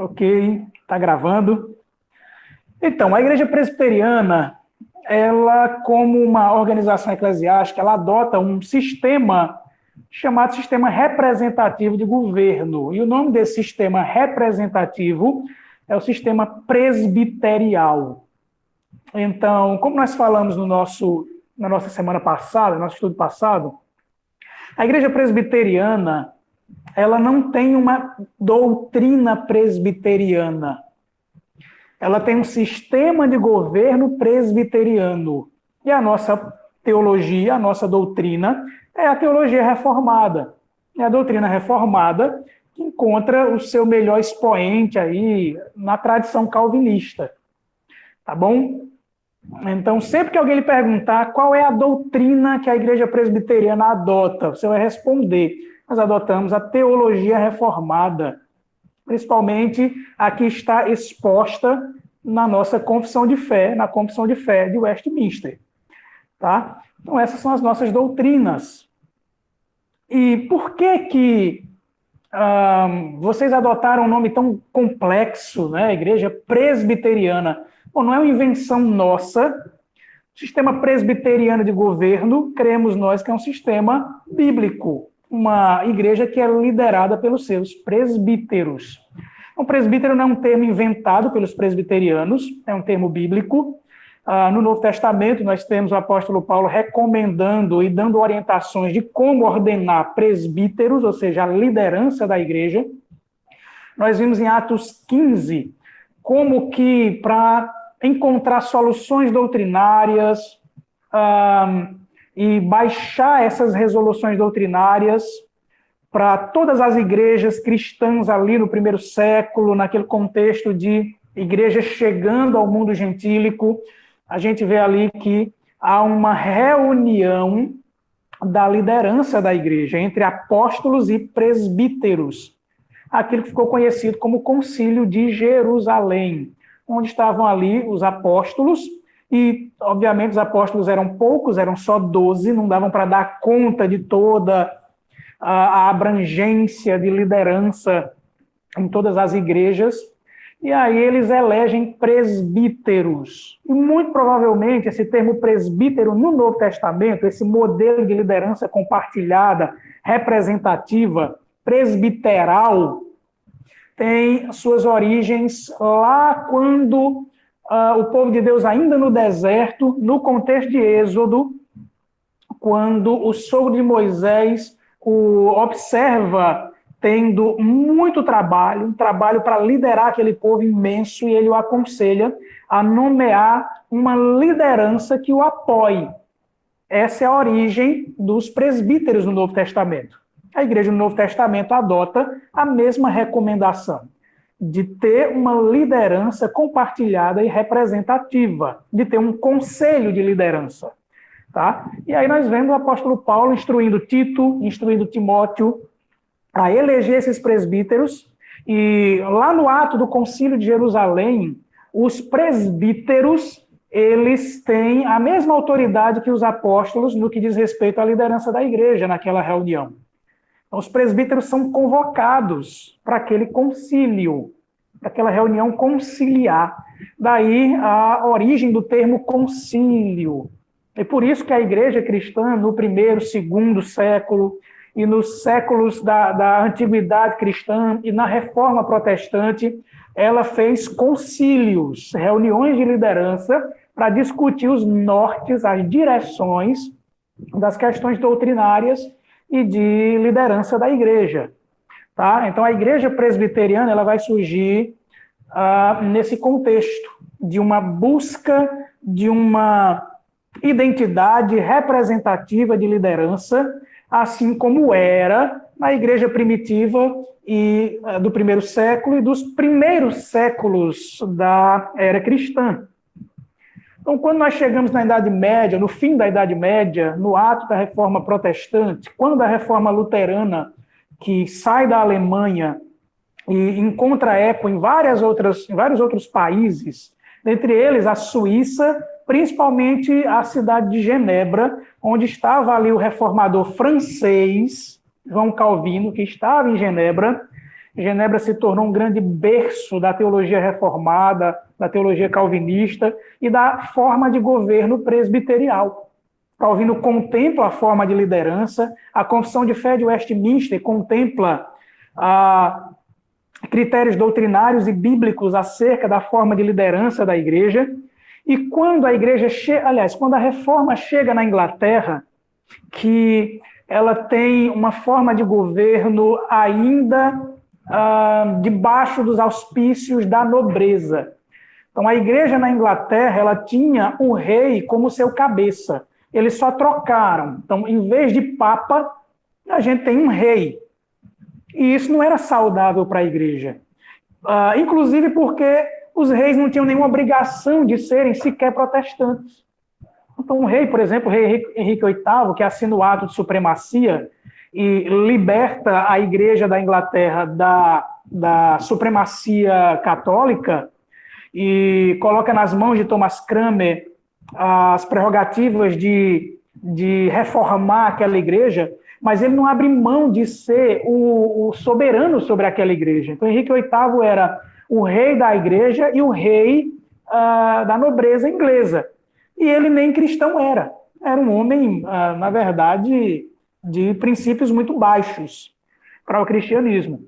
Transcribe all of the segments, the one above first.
Ok, está gravando. Então, a Igreja Presbiteriana, ela, como uma organização eclesiástica, ela adota um sistema chamado sistema representativo de governo. E o nome desse sistema representativo é o sistema presbiterial. Então, como nós falamos na nossa semana passada, no nosso estudo passado, a Igreja Presbiteriana, ela não tem uma doutrina presbiteriana. Ela tem um sistema de governo presbiteriano. E a nossa teologia, a nossa doutrina, é a teologia reformada. É a doutrina reformada que encontra o seu melhor expoente aí na tradição calvinista. Tá bom? Então, sempre que alguém lhe perguntar qual é a doutrina que a Igreja Presbiteriana adota, você vai responder: nós adotamos a teologia reformada. Principalmente a que está exposta na nossa confissão de fé, na confissão de fé de Westminster. Tá? Então, essas são as nossas doutrinas. E por que vocês adotaram um nome tão complexo, né? Igreja Presbiteriana? Bom, não é uma invenção nossa. O sistema presbiteriano de governo, cremos nós que é um sistema bíblico. Uma igreja que é liderada pelos seus presbíteros. O presbítero não é um termo inventado pelos presbiterianos, é um termo bíblico. No Novo Testamento, nós temos o apóstolo Paulo recomendando e dando orientações de como ordenar presbíteros, ou seja, a liderança da igreja. Nós vimos em Atos 15 como que, para encontrar soluções doutrinárias, e baixar essas resoluções doutrinárias para todas as igrejas cristãs ali no primeiro século, naquele contexto de igrejas chegando ao mundo gentílico, a gente vê ali que há uma reunião da liderança da igreja entre apóstolos e presbíteros, aquilo que ficou conhecido como Concílio de Jerusalém, onde estavam ali os apóstolos. E, obviamente, os apóstolos eram poucos, eram só 12, não davam para dar conta de toda a abrangência de liderança em todas as igrejas. E aí eles elegem presbíteros. E, muito provavelmente, esse termo presbítero no Novo Testamento, esse modelo de liderança compartilhada, representativa, presbiteral, tem suas origens lá quando o povo de Deus ainda no deserto, no contexto de Êxodo, quando o sogro de Moisés o observa tendo muito trabalho, um trabalho para liderar aquele povo imenso, e ele o aconselha a nomear uma liderança que o apoie. Essa é a origem dos presbíteros no Novo Testamento. A igreja no Novo Testamento adota a mesma recomendação de ter uma liderança compartilhada e representativa, de ter um conselho de liderança. Tá? E aí nós vemos o apóstolo Paulo instruindo Tito, instruindo Timóteo a eleger esses presbíteros, e lá no ato do Concílio de Jerusalém, os presbíteros, eles têm a mesma autoridade que os apóstolos no que diz respeito à liderança da igreja naquela reunião. Então, os presbíteros são convocados para aquele concílio, para aquela reunião conciliar. Daí a origem do termo concílio. É por isso que a igreja cristã, no primeiro, segundo século, e nos séculos da antiguidade cristã e na reforma protestante, ela fez concílios, reuniões de liderança, para discutir os nortes, as direções das questões doutrinárias e de liderança da igreja. Tá? Então, a igreja presbiteriana ela vai surgir nesse contexto de uma busca de uma identidade representativa de liderança, assim como era na igreja primitiva e do primeiro século e dos primeiros séculos da era cristã. Então, quando nós chegamos na Idade Média, no fim da Idade Média, no ato da Reforma Protestante, quando a Reforma Luterana, que sai da Alemanha e encontra eco em vários outros países, dentre eles a Suíça, principalmente a cidade de Genebra, onde estava ali o reformador francês, João Calvino, que estava em Genebra, Genebra se tornou um grande berço da teologia reformada, da teologia calvinista e da forma de governo presbiterial. Calvino contempla a forma de liderança, a Confissão de Fé de Westminster contempla critérios doutrinários e bíblicos acerca da forma de liderança da igreja. E quando a igreja quando a reforma chega na Inglaterra, que ela tem uma forma de governo ainda debaixo dos auspícios da nobreza. Então, a igreja na Inglaterra, ela tinha o rei como seu cabeça. Eles só trocaram. Então, em vez de papa, a gente tem um rei. E isso não era saudável para a igreja. Inclusive porque os reis não tinham nenhuma obrigação de serem sequer protestantes. Então, o rei, por exemplo, o rei Henrique VIII, que assina o ato de supremacia e liberta a igreja da Inglaterra da supremacia católica e coloca nas mãos de Thomas Cranmer as prerrogativas de reformar aquela igreja, mas ele não abre mão de ser o soberano sobre aquela igreja. Então, Henrique VIII era o rei da igreja e o rei da nobreza inglesa. E ele nem cristão era. Era um homem, na verdade, de princípios muito baixos para o cristianismo.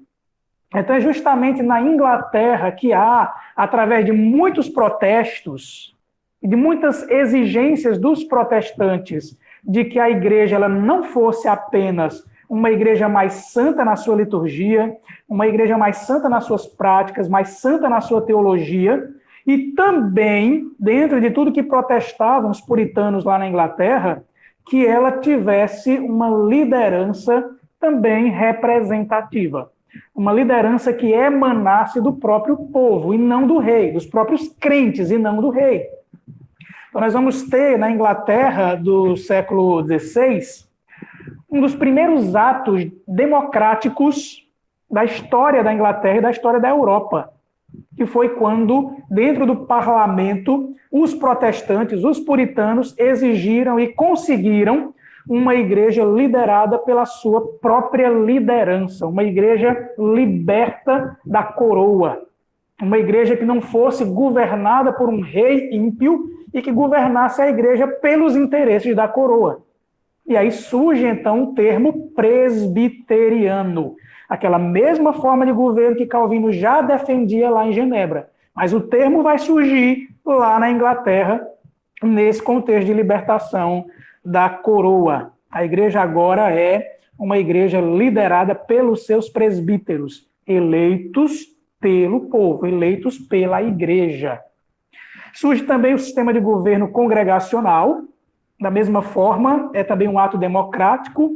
Então, é justamente na Inglaterra que há, através de muitos protestos, de muitas exigências dos protestantes, de que a igreja ela não fosse apenas uma igreja mais santa na sua liturgia, uma igreja mais santa nas suas práticas, mais santa na sua teologia, e também, dentro de tudo que protestavam os puritanos lá na Inglaterra, que ela tivesse uma liderança também representativa. Uma liderança que emanasse do próprio povo e não do rei, dos próprios crentes e não do rei. Então, nós vamos ter na Inglaterra do século XVI um dos primeiros atos democráticos da história da Inglaterra e da história da Europa, que foi quando, dentro do parlamento, os protestantes, os puritanos, exigiram e conseguiram uma igreja liderada pela sua própria liderança, uma igreja liberta da coroa, uma igreja que não fosse governada por um rei ímpio e que governasse a igreja pelos interesses da coroa. E aí surge, então, o termo presbiteriano, aquela mesma forma de governo que Calvino já defendia lá em Genebra. Mas o termo vai surgir lá na Inglaterra, nesse contexto de libertação da coroa. A igreja agora é uma igreja liderada pelos seus presbíteros, eleitos pelo povo, eleitos pela igreja. Surge também o sistema de governo congregacional, da mesma forma, é também um ato democrático,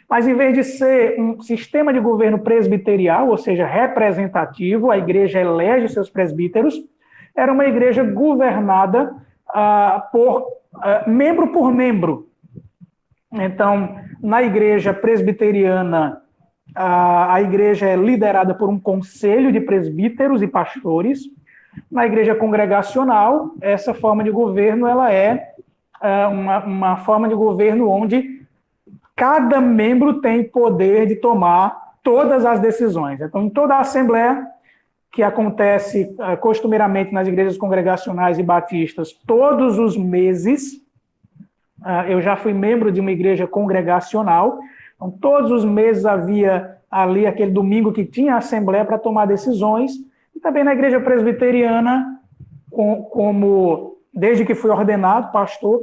mas em vez de ser um sistema de governo presbiterial, ou seja, representativo, a igreja elege seus presbíteros, era uma igreja governada membro por membro. Então, na igreja presbiteriana, a igreja é liderada por um conselho de presbíteros e pastores. Na igreja congregacional, essa forma de governo ela é uma forma de governo onde cada membro tem poder de tomar todas as decisões. Então, em toda a assembleia, que acontece costumeiramente nas igrejas congregacionais e batistas todos os meses, eu já fui membro de uma igreja congregacional, então todos os meses havia ali aquele domingo que tinha assembleia para tomar decisões, e também na igreja presbiteriana, como desde que fui ordenado pastor,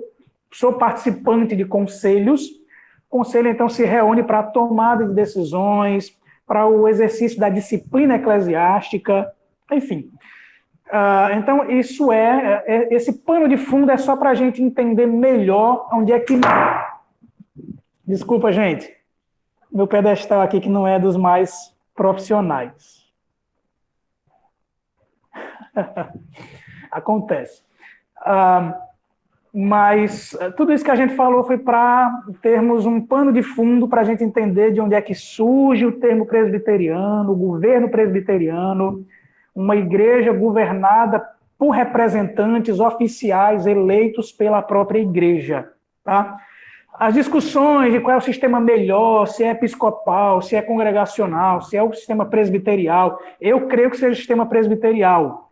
sou participante de conselhos. O conselho, então, se reúne para a tomada de decisões, para o exercício da disciplina eclesiástica, enfim. Então, isso esse pano de fundo é só para a gente entender melhor onde é que... Desculpa, gente. Meu pedestal aqui que não é dos mais profissionais. Acontece. Mas tudo isso que a gente falou foi para termos um pano de fundo para a gente entender de onde é que surge o termo presbiteriano, o governo presbiteriano, uma igreja governada por representantes oficiais eleitos pela própria igreja. Tá? As discussões de qual é o sistema melhor, se é episcopal, se é congregacional, se é o sistema presbiterial, eu creio que seja o sistema presbiterial,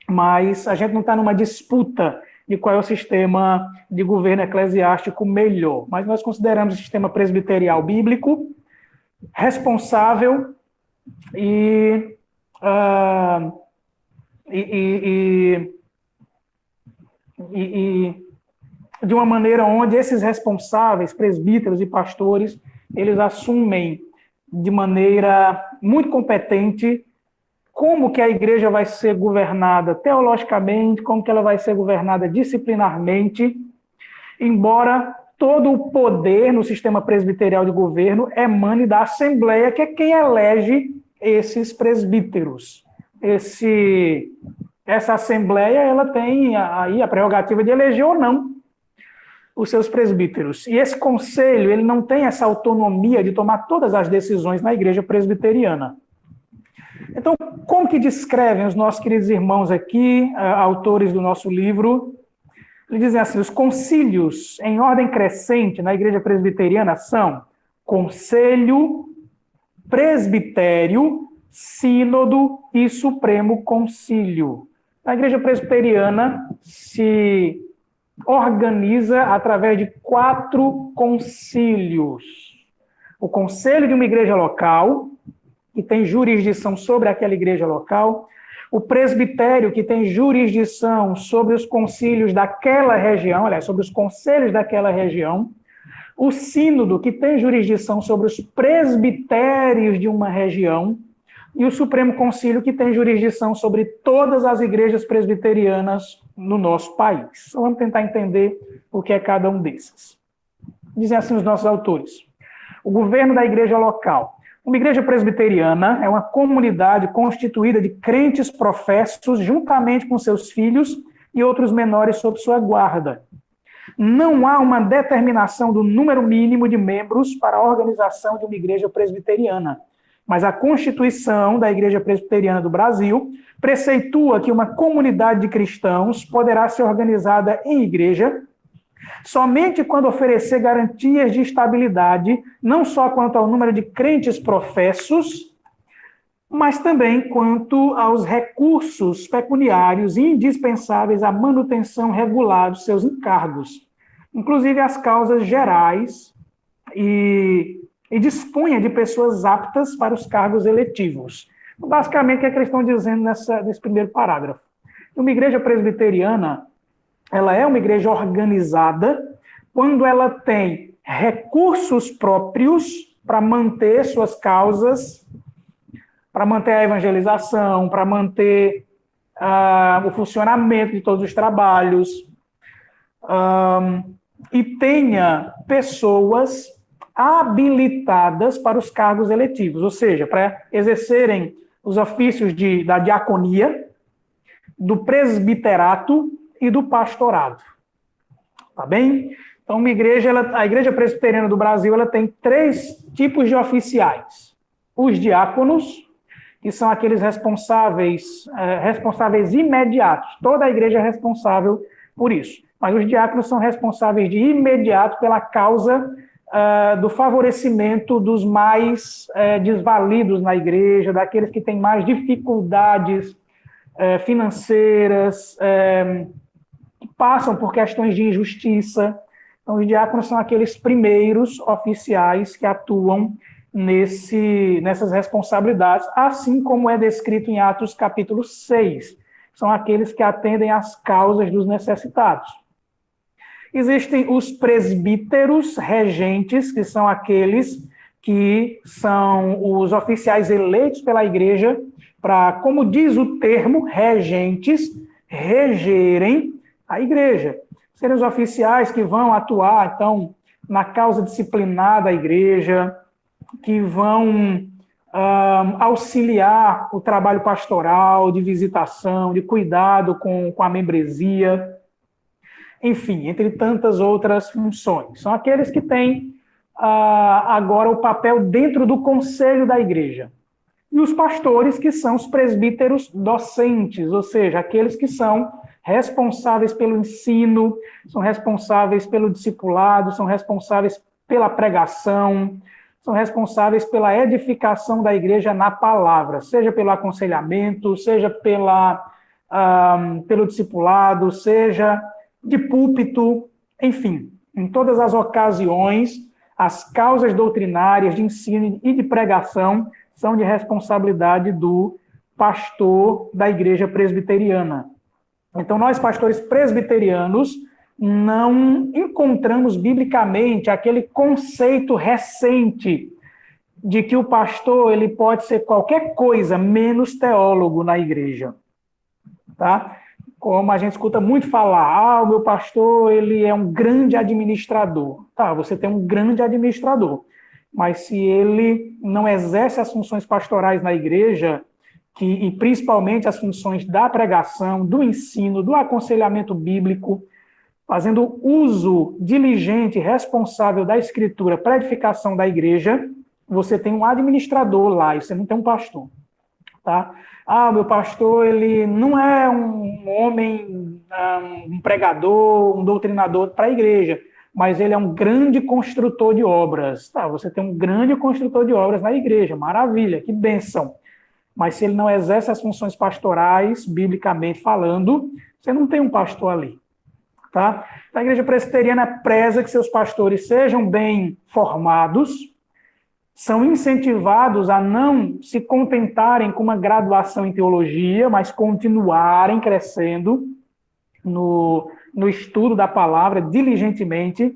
mas a gente não está numa disputa de qual é o sistema de governo eclesiástico melhor, mas nós consideramos o sistema presbiterial bíblico, responsável e, de uma maneira onde esses responsáveis, presbíteros e pastores, eles assumem de maneira muito competente como que a igreja vai ser governada teologicamente, como que ela vai ser governada disciplinarmente, embora todo o poder no sistema presbiterial de governo emane da Assembleia, que é quem elege esses presbíteros. Essa Assembleia, ela tem aí a prerrogativa de eleger ou não os seus presbíteros. E esse conselho, ele não tem essa autonomia de tomar todas as decisões na igreja presbiteriana. Então, como que descrevem os nossos queridos irmãos aqui, autores do nosso livro? Eles dizem assim: os concílios em ordem crescente na igreja presbiteriana são conselho, presbitério, sínodo e supremo concílio. A igreja presbiteriana se organiza através de 4 concílios. O conselho de uma igreja local, que tem jurisdição sobre aquela igreja local, o presbitério, que tem jurisdição sobre os concílios daquela região, aliás, sobre os conselhos daquela região, o sínodo, que tem jurisdição sobre os presbitérios de uma região, e o Supremo Concílio, que tem jurisdição sobre todas as igrejas presbiterianas no nosso país. Então, vamos tentar entender o que é cada um desses. Dizem assim os nossos autores: o governo da igreja local. Uma igreja presbiteriana é uma comunidade constituída de crentes professos, juntamente com seus filhos e outros menores sob sua guarda. Não há uma determinação do número mínimo de membros para a organização de uma igreja presbiteriana, mas a Constituição da Igreja Presbiteriana do Brasil preceitua que uma comunidade de cristãos poderá ser organizada em igreja somente quando oferecer garantias de estabilidade, não só quanto ao número de crentes professos, mas também quanto aos recursos pecuniários indispensáveis à manutenção regular dos seus encargos, inclusive as causas gerais, e dispunha de pessoas aptas para os cargos eletivos. Basicamente, o que é que eles estão dizendo nesse primeiro parágrafo? Uma igreja presbiteriana, ela é uma igreja organizada quando ela tem recursos próprios para manter suas causas, para manter a evangelização, para manter o funcionamento de todos os trabalhos, e tenha pessoas habilitadas para os cargos eletivos, ou seja, para exercerem os ofícios da diaconia, do presbiterato e do pastorado. Tá bem? Então, a Igreja Presbiteriana do Brasil, ela tem 3 tipos de oficiais. Os diáconos, que são aqueles responsáveis imediatos. Toda a igreja é responsável por isso. Mas os diáconos são responsáveis de imediato pela causa do favorecimento dos mais desvalidos na igreja, daqueles que têm mais dificuldades financeiras, que passam por questões de injustiça. Então, os diáconos são aqueles primeiros oficiais que atuam nessas responsabilidades, assim como é descrito em Atos capítulo 6. São aqueles que atendem às causas dos necessitados. Existem os presbíteros regentes, que são aqueles que são os oficiais eleitos pela igreja para, como diz o termo, regentes, regerem a igreja. Serem os oficiais que vão atuar, então, na causa disciplinar da igreja, que vão auxiliar o trabalho pastoral, de visitação, de cuidado com a membresia, enfim, entre tantas outras funções. São aqueles que têm agora o papel dentro do conselho da igreja. E os pastores, que são os presbíteros docentes, ou seja, aqueles que são responsáveis pelo ensino, são responsáveis pelo discipulado, são responsáveis pela pregação, são responsáveis pela edificação da igreja na palavra, seja pelo aconselhamento, seja pelo discipulado, seja de púlpito, enfim, em todas as ocasiões, as causas doutrinárias de ensino e de pregação são de responsabilidade do pastor da igreja presbiteriana. Então, nós, pastores presbiterianos, não encontramos biblicamente aquele conceito recente de que o pastor ele pode ser qualquer coisa menos teólogo na igreja. Tá? Como a gente escuta muito falar, o meu pastor ele é um grande administrador. Tá, você tem um grande administrador, mas se ele não exerce as funções pastorais na igreja, e principalmente as funções da pregação, do ensino, do aconselhamento bíblico, fazendo uso diligente e responsável da escritura para a edificação da igreja, você tem um administrador lá, e você não tem um pastor. Tá? O meu pastor ele não é um homem, um pregador, um doutrinador para a igreja, mas ele é um grande construtor de obras. Tá, você tem um grande construtor de obras na igreja, maravilha, que bênção. Mas se ele não exerce as funções pastorais, biblicamente falando, você não tem um pastor ali. Tá? A igreja presbiteriana preza que seus pastores sejam bem formados, são incentivados a não se contentarem com uma graduação em teologia, mas continuarem crescendo no estudo da palavra diligentemente.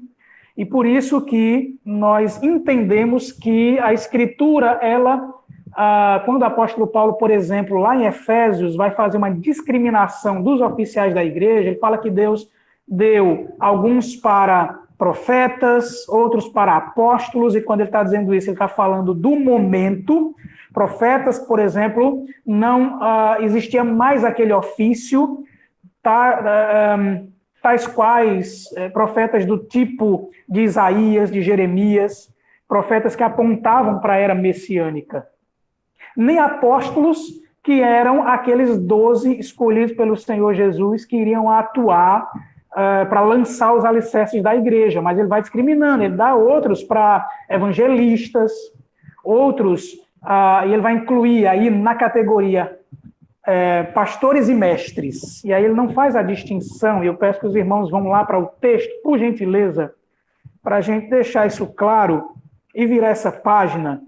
E por isso que nós entendemos que a Escritura, quando o apóstolo Paulo, por exemplo, lá em Efésios, vai fazer uma discriminação dos oficiais da igreja, ele fala que Deus deu alguns para profetas, outros para apóstolos, e quando ele está dizendo isso, ele está falando do momento. Profetas, por exemplo, não existia mais aquele ofício, tais quais profetas do tipo de Isaías, de Jeremias, profetas que apontavam para a era messiânica. Nem apóstolos, que eram aqueles 12 escolhidos pelo Senhor Jesus, que iriam atuar para lançar os alicerces da igreja, mas ele vai discriminando, ele dá outros para evangelistas, outros, e ele vai incluir aí na categoria pastores e mestres, e aí ele não faz a distinção, e eu peço que os irmãos vão lá para o texto, por gentileza, para a gente deixar isso claro, e virar essa página,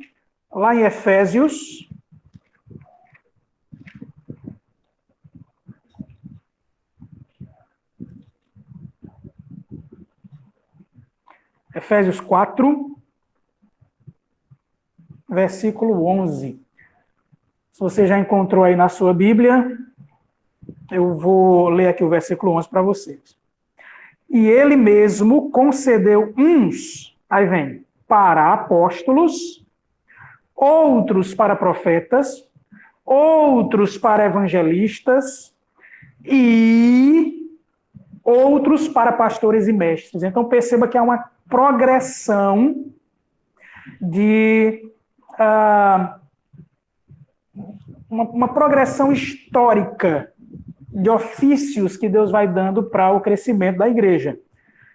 lá em Efésios, Efésios 4, versículo 11. Se você já encontrou aí na sua Bíblia, eu vou ler aqui o versículo 11 para vocês. E ele mesmo concedeu uns, aí vem, para apóstolos, outros para profetas, outros para evangelistas e outros para pastores e mestres. Então perceba que há uma progressão de uma progressão histórica de ofícios que Deus vai dando para o crescimento da igreja.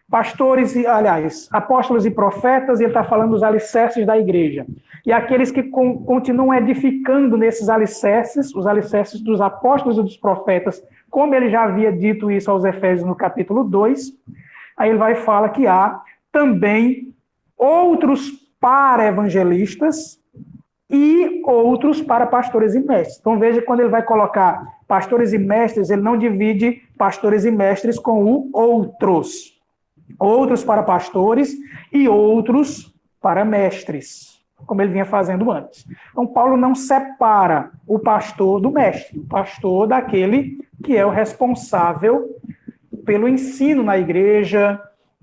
Pastores, apóstolos e profetas, e ele está falando dos alicerces da igreja. E aqueles que continuam edificando nesses alicerces, os alicerces dos apóstolos e dos profetas, como ele já havia dito isso aos Efésios no capítulo 2, aí ele vai falar que há também outros para evangelistas e outros para pastores e mestres. Então veja, quando ele vai colocar pastores e mestres, ele não divide pastores e mestres com o outros. Outros para pastores e outros para mestres, como ele vinha fazendo antes. Então Paulo não separa o pastor do mestre, o pastor daquele que é o responsável pelo ensino na igreja,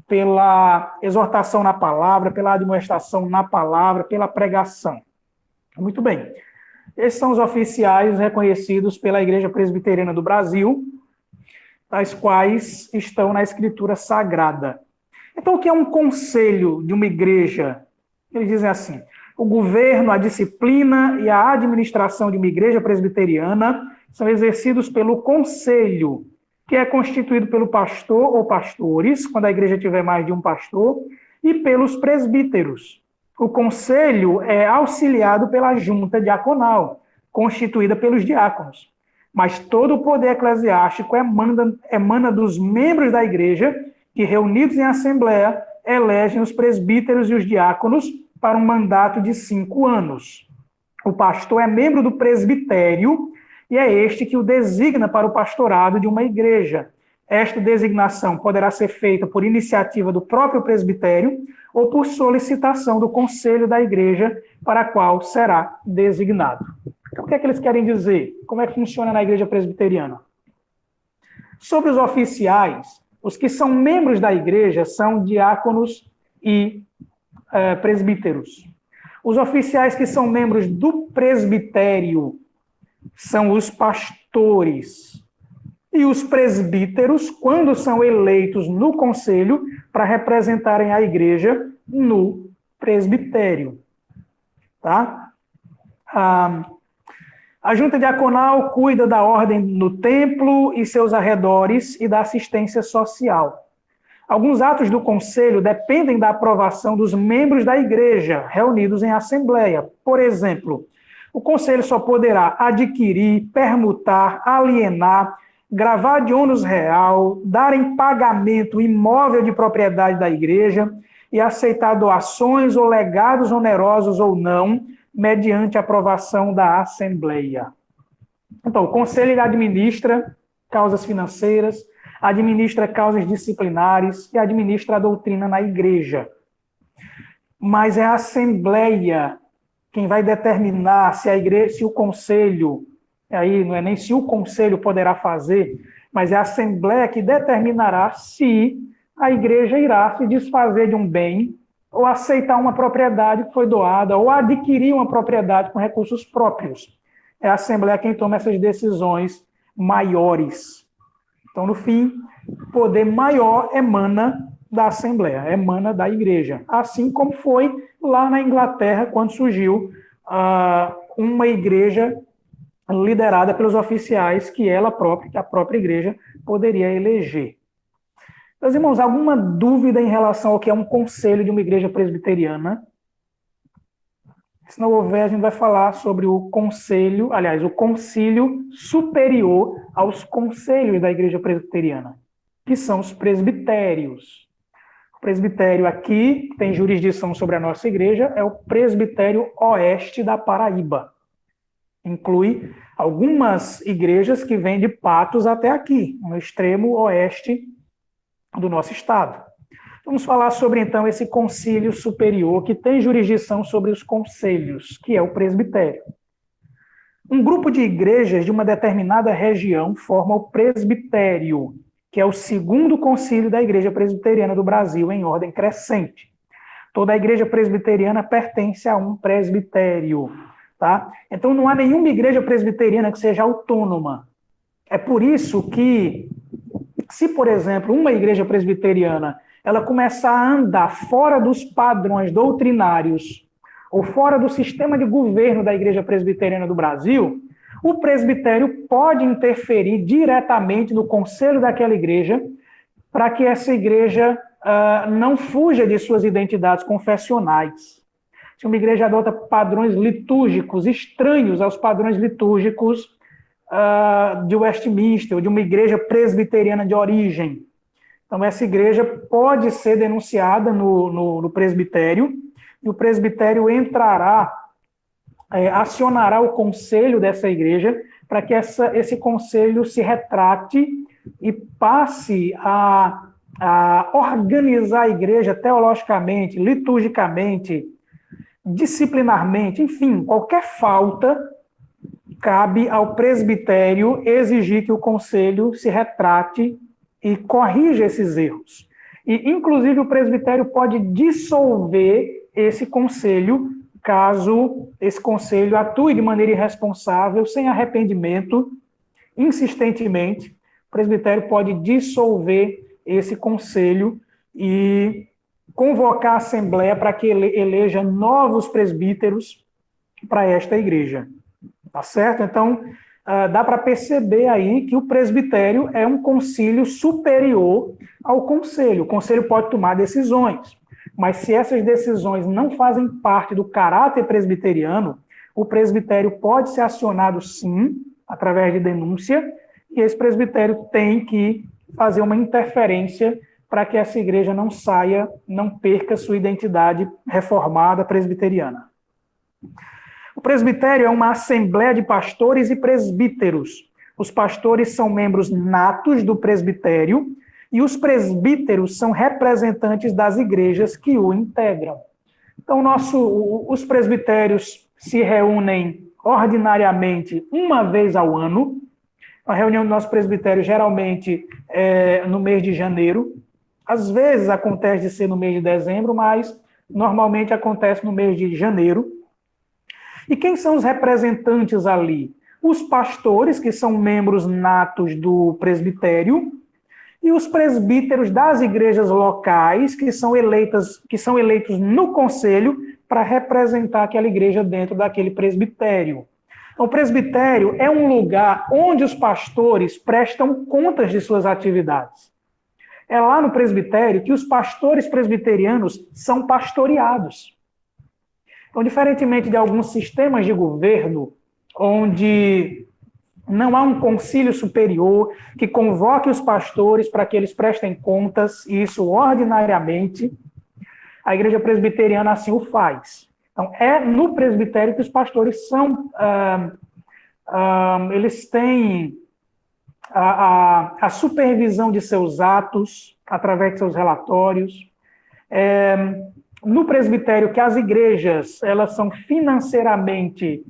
pela exortação na palavra, pela admoestação na palavra, pela pregação. Muito bem. Esses são os oficiais reconhecidos pela Igreja Presbiteriana do Brasil, tais quais estão na Escritura Sagrada. Então, o que é um conselho de uma igreja? Eles dizem assim: o governo, a disciplina e a administração de uma igreja presbiteriana são exercidos pelo conselho, que é constituído pelo pastor ou pastores, quando a igreja tiver mais de um pastor, e pelos presbíteros. O conselho é auxiliado pela junta diaconal, constituída pelos diáconos. Mas todo o poder eclesiástico emana dos membros da igreja, que, reunidos em assembleia, elegem os presbíteros e os diáconos para um mandato de 5 anos. O pastor é membro do presbitério e é este que o designa para o pastorado de uma igreja. Esta designação poderá ser feita por iniciativa do próprio presbitério ou por solicitação do conselho da igreja para a qual será designado. O que é que eles querem dizer? Como é que funciona na igreja presbiteriana? Sobre os oficiais, os que são membros da igreja são diáconos e presbíteros. Os oficiais que são membros do presbitério são os pastores. E os presbíteros, quando são eleitos no conselho, para representarem a igreja no presbitério. Tá? A junta diaconal cuida da ordem no templo e seus arredores e da assistência social. Alguns atos do conselho dependem da aprovação dos membros da igreja reunidos em assembleia. Por exemplo, o conselho só poderá adquirir, permutar, alienar, gravar de ônus real, dar em pagamento imóvel de propriedade da igreja e aceitar doações ou legados onerosos ou não, mediante aprovação da Assembleia. Então, o conselho administra causas financeiras, administra causas disciplinares e administra a doutrina na igreja. Mas é a Assembleia quem vai determinar se a igreja, se o conselho, aí não é nem se o conselho poderá fazer, mas é a Assembleia que determinará se a igreja irá se desfazer de um bem ou aceitar uma propriedade que foi doada, ou adquirir uma propriedade com recursos próprios. É a Assembleia quem toma essas decisões maiores. Então, no fim, o poder maior emana da Assembleia, emana da igreja. Assim como foi lá na Inglaterra, quando surgiu uma igreja liderada pelos oficiais que a própria igreja poderia eleger. Meus irmãos, alguma dúvida em relação ao que é um conselho de uma igreja presbiteriana? Se não houver, a gente vai falar sobre o conselho, aliás, o concílio superior aos conselhos da igreja presbiteriana, que são os presbitérios. O presbitério aqui, que tem jurisdição sobre a nossa igreja, é o presbitério oeste da Paraíba. Inclui algumas igrejas que vêm de Patos até aqui, no extremo oeste do nosso estado. Vamos falar sobre, então, esse concílio superior que tem jurisdição sobre os conselhos, que é o presbitério. Um grupo de igrejas de uma determinada região forma o presbitério, que é o segundo concílio da Igreja Presbiteriana do Brasil, em ordem crescente. Toda a igreja presbiteriana pertence a um presbitério. Tá? Então, não há nenhuma igreja presbiteriana que seja autônoma. É por isso que, se, por exemplo, uma igreja presbiteriana ela começar a andar fora dos padrões doutrinários ou fora do sistema de governo da Igreja Presbiteriana do Brasil, o presbitério pode interferir diretamente no conselho daquela igreja para que essa igreja não fuja de suas identidades confessionais. Se uma igreja adota padrões litúrgicos estranhos aos padrões litúrgicos de Westminster, ou de uma igreja presbiteriana de origem, então essa igreja pode ser denunciada no presbitério, e o presbitério acionará o conselho dessa igreja para que esse conselho se retrate e passe a organizar a igreja teologicamente, liturgicamente, disciplinarmente, enfim, qualquer falta, cabe ao presbitério exigir que o conselho se retrate e corrija esses erros. E, inclusive, o presbitério pode dissolver esse conselho, caso esse conselho atue de maneira irresponsável, sem arrependimento, insistentemente. O presbitério pode dissolver esse conselho e convocar a assembleia para que eleja novos presbíteros para esta igreja. Tá certo? Então, dá para perceber aí que o presbitério é um concílio superior ao conselho. O conselho pode tomar decisões, mas se essas decisões não fazem parte do caráter presbiteriano, o presbitério pode ser acionado, sim, através de denúncia, e esse presbitério tem que fazer uma interferência para que essa igreja não saia, não perca sua identidade reformada presbiteriana. O presbitério é uma assembleia de pastores e presbíteros. Os pastores são membros natos do presbitério e os presbíteros são representantes das igrejas que o integram. Então, os presbitérios se reúnem ordinariamente uma vez ao ano. A reunião do nosso presbitério geralmente é no mês de janeiro. Às vezes acontece de ser no mês de dezembro, mas normalmente acontece no mês de janeiro. E quem são os representantes ali? Os pastores, que são membros natos do presbitério, e os presbíteros das igrejas locais, que são eleitos no conselho para representar aquela igreja dentro daquele presbitério. Então, o presbitério é um lugar onde os pastores prestam contas de suas atividades. É lá no presbitério que os pastores presbiterianos são pastoreados. Então, diferentemente de alguns sistemas de governo, onde não há um concílio superior que convoque os pastores para que eles prestem contas, e isso ordinariamente, a igreja presbiteriana assim o faz. Então, é no presbitério que os pastores são, eles têm a supervisão de seus atos, através de seus relatórios. No presbitério que as igrejas, elas são financeiramente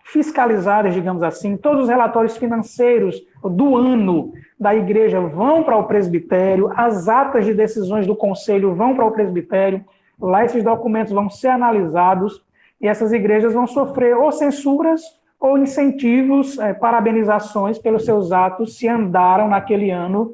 fiscalizadas, digamos assim, todos os relatórios financeiros do ano da igreja vão para o presbitério, as atas de decisões do conselho vão para o presbitério, lá esses documentos vão ser analisados e essas igrejas vão sofrer ou censuras ou incentivos, parabenizações pelos seus atos se andaram naquele ano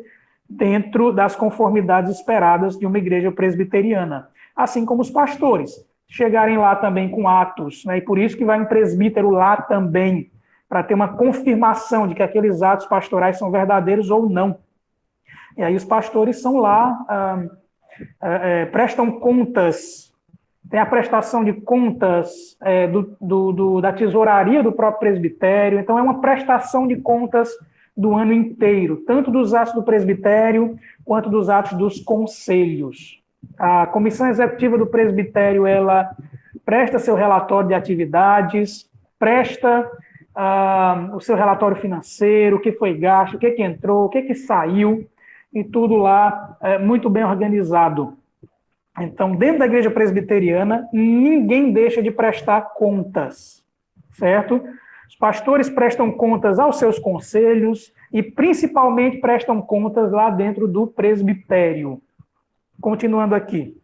dentro das conformidades esperadas de uma igreja presbiteriana. Assim como os pastores chegarem lá também com atos, né? E por isso que vai um presbítero lá também, para ter uma confirmação de que aqueles atos pastorais são verdadeiros ou não. E aí os pastores são lá, prestam contas, tem a prestação de contas da tesouraria do próprio presbitério, então é uma prestação de contas do ano inteiro, tanto dos atos do presbitério quanto dos atos dos conselhos. A comissão executiva do presbitério, ela presta seu relatório de atividades, presta o seu relatório financeiro, o que foi gasto, o que entrou, o que saiu, e tudo lá muito bem organizado. Então, dentro da igreja presbiteriana, ninguém deixa de prestar contas, certo? Os pastores prestam contas aos seus conselhos e, principalmente, prestam contas lá dentro do presbitério. Continuando aqui.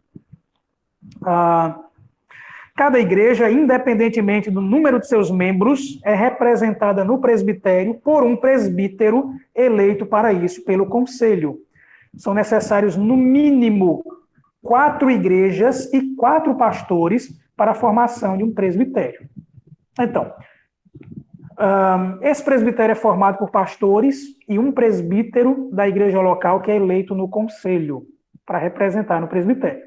Cada igreja, independentemente do número de seus membros, é representada no presbitério por um presbítero eleito para isso pelo conselho. São necessários, no mínimo, 4 igrejas e 4 pastores para a formação de um presbitério. Então, esse presbitério é formado por pastores e um presbítero da igreja local que é eleito no conselho para representar no presbitério.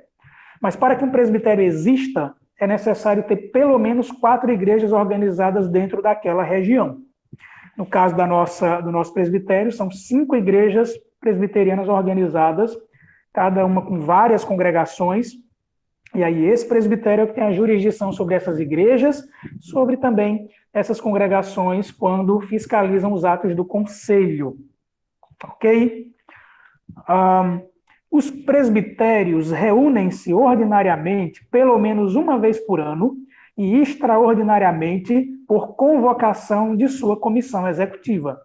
Mas para que um presbitério exista, é necessário ter pelo menos 4 igrejas organizadas dentro daquela região. No caso do nosso presbitério, são 5 igrejas presbiterianas organizadas, cada uma com várias congregações, e aí esse presbitério é que tem a jurisdição sobre essas igrejas, sobre também essas congregações quando fiscalizam os atos do conselho. Ok? Os presbitérios reúnem-se ordinariamente pelo menos uma vez por ano e extraordinariamente por convocação de sua comissão executiva.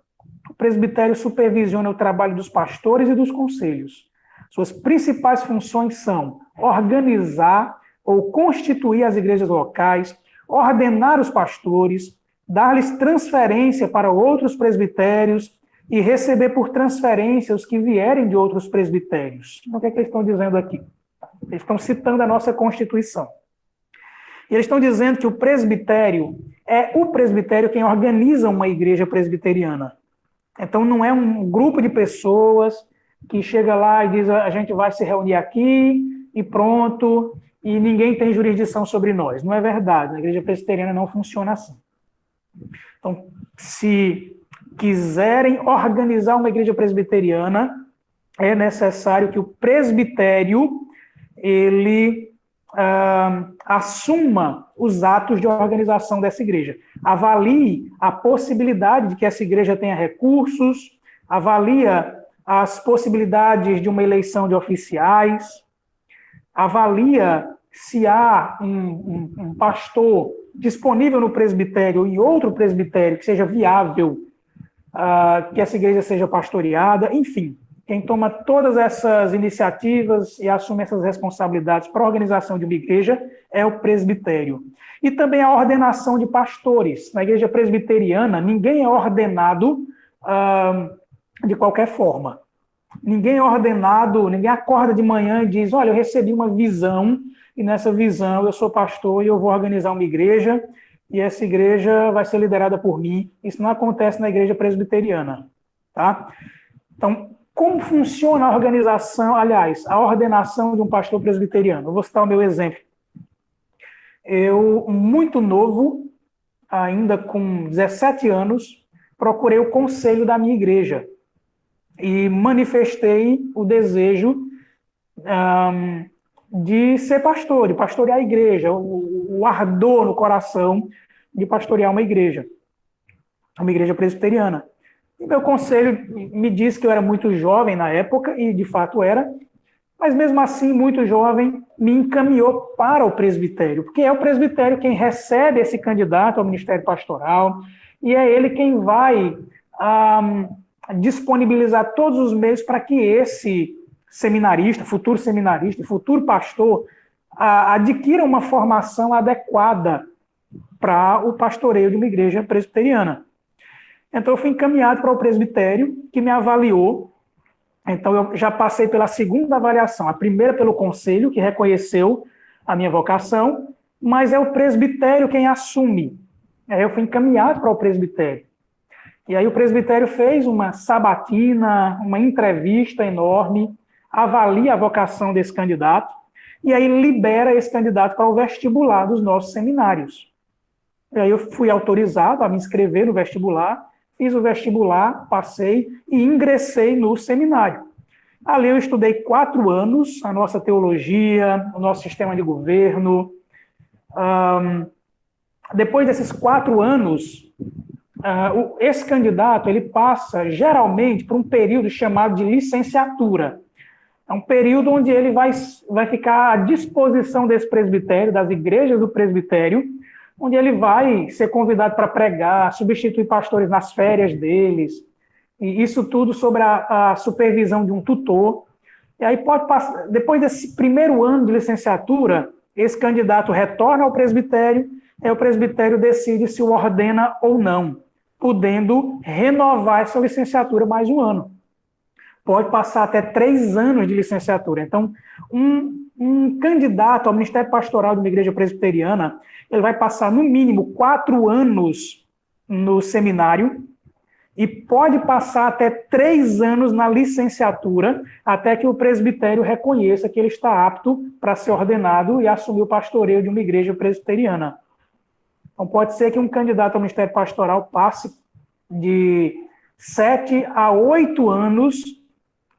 O presbitério supervisiona o trabalho dos pastores e dos conselhos. Suas principais funções são organizar ou constituir as igrejas locais, ordenar os pastores, dar-lhes transferência para outros presbitérios e receber por transferência os que vierem de outros presbitérios. Então, o que é que eles estão dizendo aqui? Eles estão citando a nossa Constituição. E eles estão dizendo que o presbitério é o presbitério quem organiza uma igreja presbiteriana. Então, não é um grupo de pessoas que chega lá e diz a gente vai se reunir aqui e pronto, e ninguém tem jurisdição sobre nós. Não é verdade. Na igreja presbiteriana não funciona assim. Então, se quiserem organizar uma igreja presbiteriana, é necessário que o presbitério ele assuma os atos de organização dessa igreja. Avalie a possibilidade de que essa igreja tenha recursos, avalia as possibilidades de uma eleição de oficiais, avalia se há um pastor disponível no presbitério e outro presbitério que seja viável, que essa igreja seja pastoreada, enfim. Quem toma todas essas iniciativas e assume essas responsabilidades para a organização de uma igreja é o presbitério. E também a ordenação de pastores. Na igreja presbiteriana, ninguém é ordenado de qualquer forma. Ninguém é ordenado, ninguém acorda de manhã e diz, olha, eu recebi uma visão, e nessa visão eu sou pastor e eu vou organizar uma igreja, e essa igreja vai ser liderada por mim. Isso não acontece na igreja presbiteriana. Tá? Então, como funciona a organização, aliás, a ordenação de um pastor presbiteriano? Eu vou citar o meu exemplo. Eu, muito novo, ainda com 17 anos, procurei o conselho da minha igreja e manifestei o desejo de ser pastor, de pastorear a igreja, o ardor no coração de pastorear uma igreja presbiteriana. E meu conselho me disse que eu era muito jovem na época, e de fato era, mas mesmo assim, muito jovem, me encaminhou para o presbitério, porque é o presbitério quem recebe esse candidato ao ministério pastoral, e é ele quem vai disponibilizar todos os meios para que esse seminarista, futuro pastor, adquira uma formação adequada para o pastoreio de uma igreja presbiteriana. Então, eu fui encaminhado para o presbitério, que me avaliou. Então, eu já passei pela segunda avaliação. A primeira pelo conselho, que reconheceu a minha vocação, mas é o presbitério quem assume. Aí eu fui encaminhado para o presbitério. E aí o presbitério fez uma sabatina, uma entrevista enorme, avalia a vocação desse candidato, e aí libera esse candidato para o vestibular dos nossos seminários. E aí eu fui autorizado a me inscrever no vestibular, fiz o vestibular, passei e ingressei no seminário. Ali eu estudei 4 anos a nossa teologia, o nosso sistema de governo. Depois desses 4 anos, esse candidato ele passa geralmente por um período chamado de licenciatura. É um período onde ele vai ficar à disposição desse presbitério, das igrejas do presbitério, onde ele vai ser convidado para pregar, substituir pastores nas férias deles, e isso tudo sobre a supervisão de um tutor. E aí pode passar, depois desse primeiro ano de licenciatura, esse candidato retorna ao presbitério, e o presbitério decide se o ordena ou não, podendo renovar essa licenciatura mais um ano. Pode passar até 3 anos de licenciatura. Então, um candidato ao ministério pastoral de uma igreja presbiteriana, ele vai passar no mínimo 4 anos no seminário e pode passar até 3 anos na licenciatura, até que o presbitério reconheça que ele está apto para ser ordenado e assumir o pastoreio de uma igreja presbiteriana. Então, pode ser que um candidato ao ministério pastoral passe de 7 a 8 anos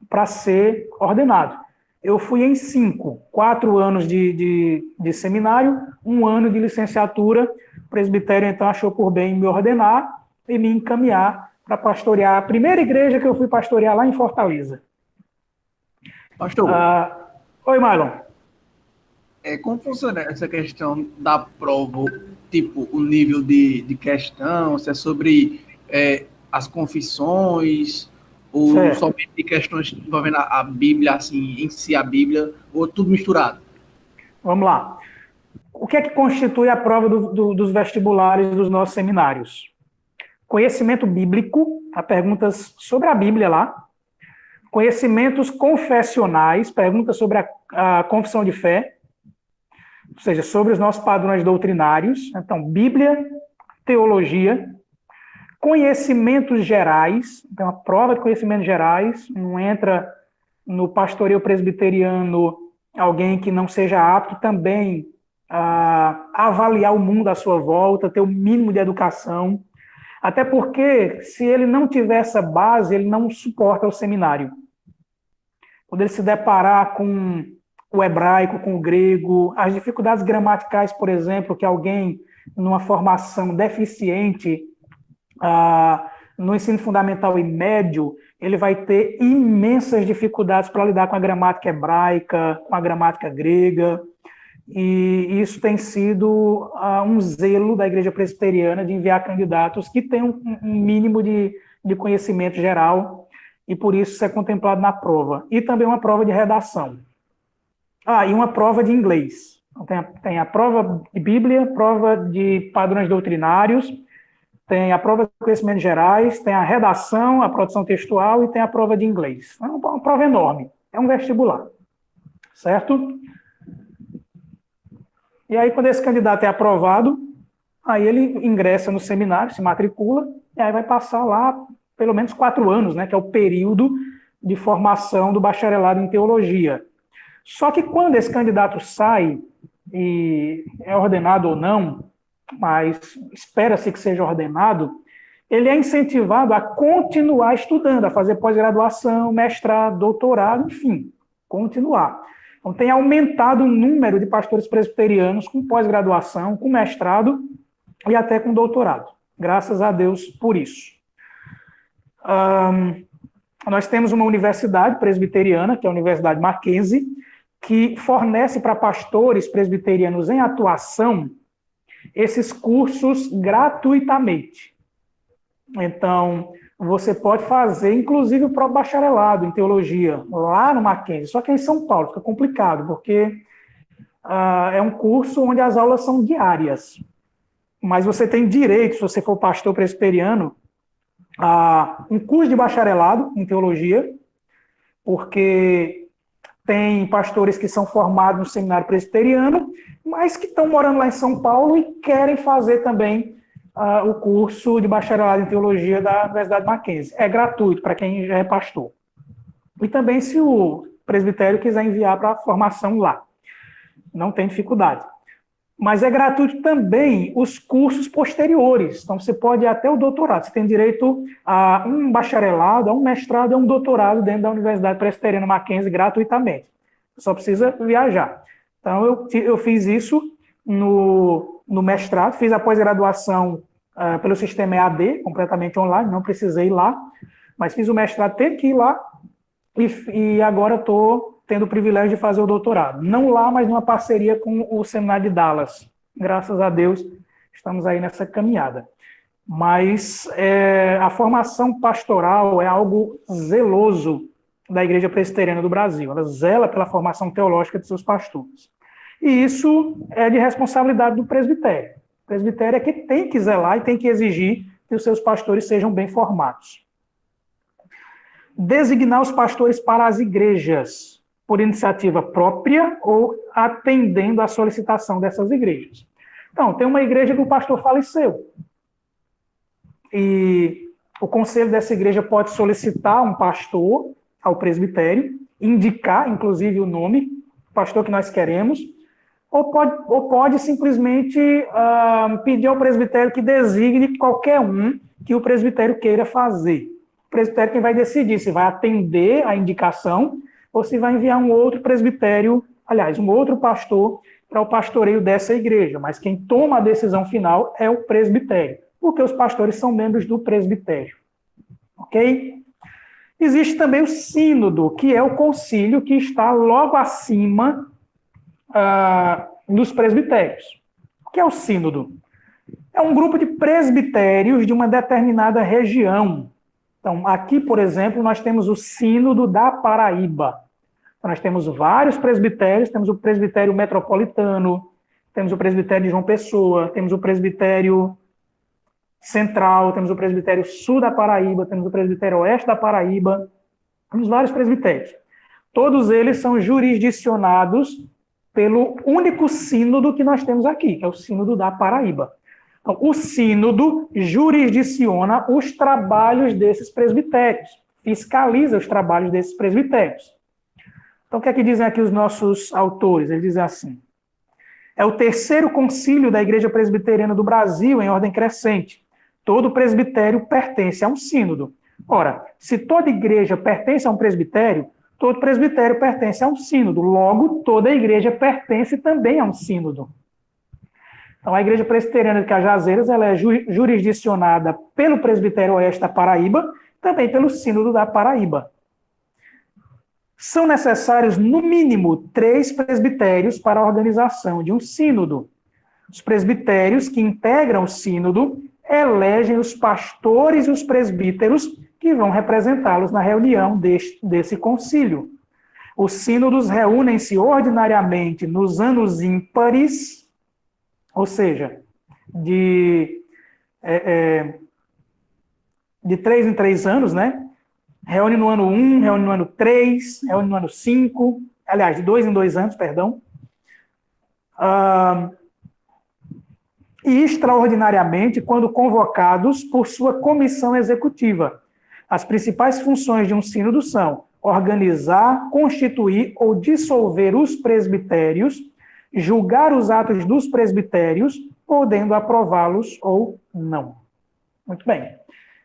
para ser ordenado. Eu fui em 5, 4 anos de seminário, 1 ano de licenciatura. O presbitério, então, achou por bem me ordenar e me encaminhar para pastorear a primeira igreja que eu fui pastorear lá em Fortaleza. Pastor, oi, Marlon. Como funciona essa questão da prova? Tipo, o nível de questão, se é sobre as confissões, ou Certo. somente de questões envolvendo a Bíblia, assim, em si a Bíblia, ou tudo misturado? Vamos lá. O que é que constitui a prova dos vestibulares dos nossos seminários? Conhecimento bíblico, há perguntas sobre a Bíblia lá. Conhecimentos confessionais, perguntas sobre a confissão de fé. ou seja, sobre os nossos padrões doutrinários. Então, Bíblia, teologia, conhecimentos gerais, então a prova de conhecimentos gerais, não entra no pastoreio presbiteriano alguém que não seja apto também a avaliar o mundo à sua volta, ter o mínimo de educação, até porque se ele não tiver essa base, ele não suporta o seminário. Quando ele se deparar com o hebraico, com o grego, as dificuldades gramaticais, por exemplo, que alguém numa formação deficiente no ensino fundamental e médio, ele vai ter imensas dificuldades para lidar com a gramática hebraica, com a gramática grega, e isso tem sido um zelo da Igreja Presbiteriana de enviar candidatos que tenham um mínimo de conhecimento geral, e por isso é contemplado na prova. E também uma prova de redação. E uma prova de inglês. Então, tem a prova de Bíblia, prova de padrões doutrinários, tem a prova de conhecimentos gerais, tem a redação, a produção textual e tem a prova de inglês. É uma prova enorme, é um vestibular, certo? E aí, quando esse candidato é aprovado, aí ele ingressa no seminário, se matricula, e aí vai passar lá pelo menos 4 anos, né, que é o período de formação do bacharelado em teologia. Só que quando esse candidato sai, e é ordenado ou não, mas espera-se que seja ordenado, ele é incentivado a continuar estudando, a fazer pós-graduação, mestrado, doutorado, enfim, continuar. Então, tem aumentado o número de pastores presbiterianos com pós-graduação, com mestrado e até com doutorado. Graças a Deus por isso. Nós temos uma universidade presbiteriana, que é a Universidade Mackenzie, que fornece para pastores presbiterianos em atuação esses cursos gratuitamente. Então, você pode fazer, inclusive, o próprio bacharelado em teologia, lá no Mackenzie. Só que em São Paulo fica complicado, porque é um curso onde as aulas são diárias. Mas você tem direito, se você for pastor presbiteriano, a um curso de bacharelado em teologia, porque tem pastores que são formados no seminário presbiteriano, mas que estão morando lá em São Paulo e querem fazer também o curso de bacharelado em teologia da Universidade Mackenzie. É gratuito para quem já é pastor. E também se o presbitério quiser enviar para a formação lá. Não tem dificuldade. Mas é gratuito também os cursos posteriores. Então, você pode ir até o doutorado. Você tem direito a um bacharelado, a um mestrado, a um doutorado dentro da Universidade Presbiteriana Mackenzie gratuitamente. Você só precisa viajar. Então, eu fiz isso no mestrado, fiz a pós-graduação pelo sistema EAD, completamente online, não precisei ir lá, mas fiz o mestrado, teve que ir lá, e agora estou tendo o privilégio de fazer o doutorado. Não lá, mas numa parceria com o Seminário de Dallas. Graças a Deus, estamos aí nessa caminhada. Mas a formação pastoral é algo zeloso da Igreja Presbiteriana do Brasil. Ela zela pela formação teológica de seus pastores. E isso é de responsabilidade do presbitério. O presbitério é que tem que zelar e tem que exigir que os seus pastores sejam bem formados. Designar os pastores para as igrejas, por iniciativa própria ou atendendo à solicitação dessas igrejas. Então, tem uma igreja que o pastor faleceu. E o conselho dessa igreja pode solicitar um pastor ao presbitério, indicar, inclusive, o nome, o pastor que nós queremos, ou pode simplesmente pedir ao presbitério que designe qualquer um que o presbitério queira fazer. O presbitério é quem vai decidir se vai atender a indicação ou se vai enviar um outro presbitério, aliás, um outro pastor para o pastoreio dessa igreja. Mas quem toma a decisão final é o presbitério, porque os pastores são membros do presbitério. Ok? Existe também o sínodo, que é o concílio que está logo acima dos presbitérios. O que é o sínodo? É um grupo de presbitérios de uma determinada região. Então, aqui, por exemplo, nós temos o sínodo da Paraíba. Então, nós temos vários presbitérios, temos o presbitério metropolitano, temos o presbitério de João Pessoa, temos o presbitério central, temos o presbitério sul da Paraíba, temos o presbitério oeste da Paraíba, temos vários presbitérios. Todos eles são jurisdicionados pelo único sínodo que nós temos aqui, que é o Sínodo da Paraíba. Então, o sínodo jurisdiciona os trabalhos desses presbitérios, fiscaliza os trabalhos desses presbitérios. Então, o que é que dizem aqui os nossos autores? Eles dizem assim: é o terceiro concílio da Igreja Presbiteriana do Brasil em ordem crescente. Todo presbitério pertence a um sínodo. Ora, se toda igreja pertence a um presbitério, todo presbitério pertence a um sínodo. Logo, toda igreja pertence também a um sínodo. Então, a Igreja Presbiteriana de Cajazeiras ela é jurisdicionada pelo Presbitério Oeste da Paraíba, também pelo Sínodo da Paraíba. São necessários, no mínimo, 3 presbitérios para a organização de um sínodo. Os presbitérios que integram o sínodo elegem os pastores e os presbíteros que vão representá-los na reunião desse concílio. Os sínodos reúnem-se ordinariamente nos anos ímpares, ou seja, de 3 em 3 anos, né? Reúne no ano 1, reúne no ano 3, reúne no ano 5, aliás, de 2 em 2 anos, perdão. E extraordinariamente, quando convocados por sua comissão executiva. As principais funções de um sínodo são organizar, constituir ou dissolver os presbitérios, julgar os atos dos presbitérios, podendo aprová-los ou não. Muito bem.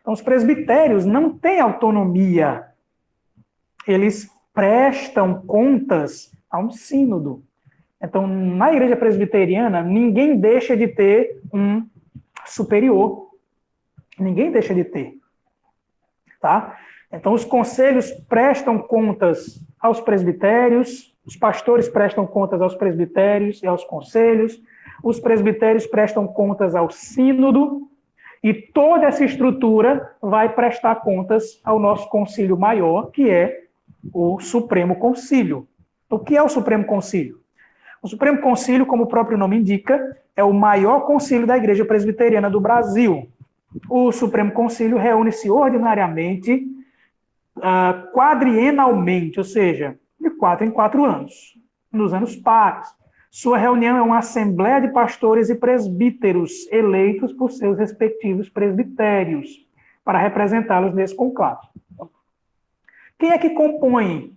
Então, os presbitérios não têm autonomia. Eles prestam contas a um sínodo. Então, na igreja presbiteriana, ninguém deixa de ter um superior. Ninguém deixa de ter. Tá? Então, os conselhos prestam contas aos presbitérios, os pastores prestam contas aos presbitérios e aos conselhos, os presbitérios prestam contas ao sínodo, e toda essa estrutura vai prestar contas ao nosso concílio maior, que é o Supremo Concílio. O que é o Supremo Concílio? O Supremo Concílio, como o próprio nome indica, é o maior concílio da Igreja Presbiteriana do Brasil. O Supremo Concílio reúne-se ordinariamente, quadrienalmente, ou seja, de 4 em 4 anos, nos anos pares. Sua reunião é uma assembleia de pastores e presbíteros eleitos por seus respectivos presbitérios, para representá-los nesse conclave. Quem é que compõe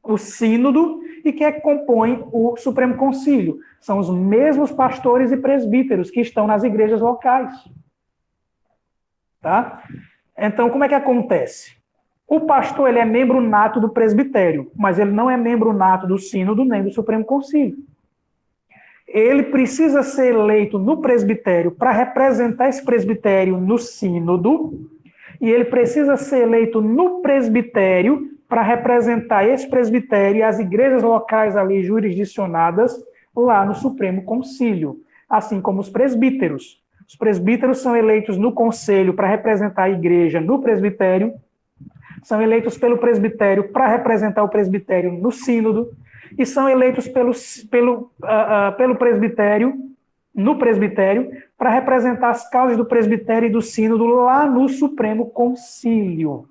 o sínodo e quem é que compõe o Supremo Concílio? São os mesmos pastores e presbíteros que estão nas igrejas locais. Tá? Então, como é que acontece? O pastor ele é membro nato do presbitério, mas ele não é membro nato do sínodo nem do Supremo Concílio. Ele precisa ser eleito no presbitério para representar esse presbitério no sínodo, e ele precisa ser eleito no presbitério para representar esse presbitério e as igrejas locais ali jurisdicionadas lá no Supremo Concílio, assim como os presbíteros. Os presbíteros são eleitos no conselho para representar a igreja no presbitério, são eleitos pelo presbitério para representar o presbitério no sínodo, e são eleitos pelo presbitério, no presbitério, para representar as causas do presbitério e do sínodo lá no Supremo Concílio.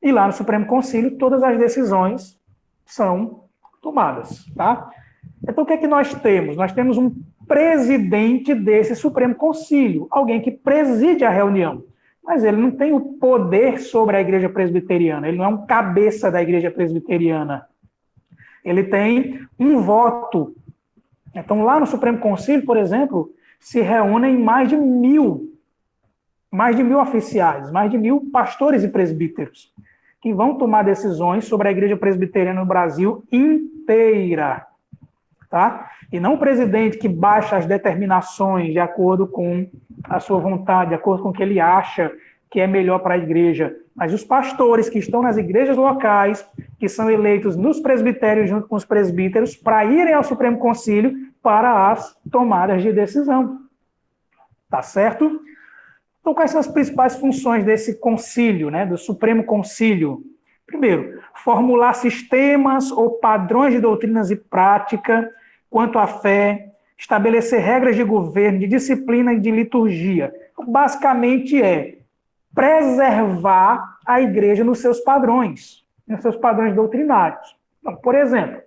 E lá no Supremo Concílio, todas as decisões são tomadas. Tá? Então, o que é que nós temos? Nós temos um presidente desse Supremo Concílio, alguém que preside a reunião. Mas ele não tem o poder sobre a igreja presbiteriana, ele não é um cabeça da igreja presbiteriana. Ele tem um voto. Então, lá no Supremo Concílio, por exemplo, se reúnem mais de 1.000 oficiais, mais de 1.000 pastores e presbíteros, que vão tomar decisões sobre a igreja presbiteriana no Brasil inteira. Tá? E não o presidente que baixa as determinações de acordo com a sua vontade, de acordo com o que ele acha que é melhor para a igreja, mas os pastores que estão nas igrejas locais, que são eleitos nos presbitérios junto com os presbíteros, para irem ao Supremo Concílio para as tomadas de decisão. Tá certo? Então, quais são as principais funções desse concílio, né, do Supremo Concílio? Primeiro, formular sistemas ou padrões de doutrinas e prática quanto à fé, estabelecer regras de governo, de disciplina e de liturgia. Basicamente é preservar a igreja nos seus padrões doutrinários. Então, por exemplo,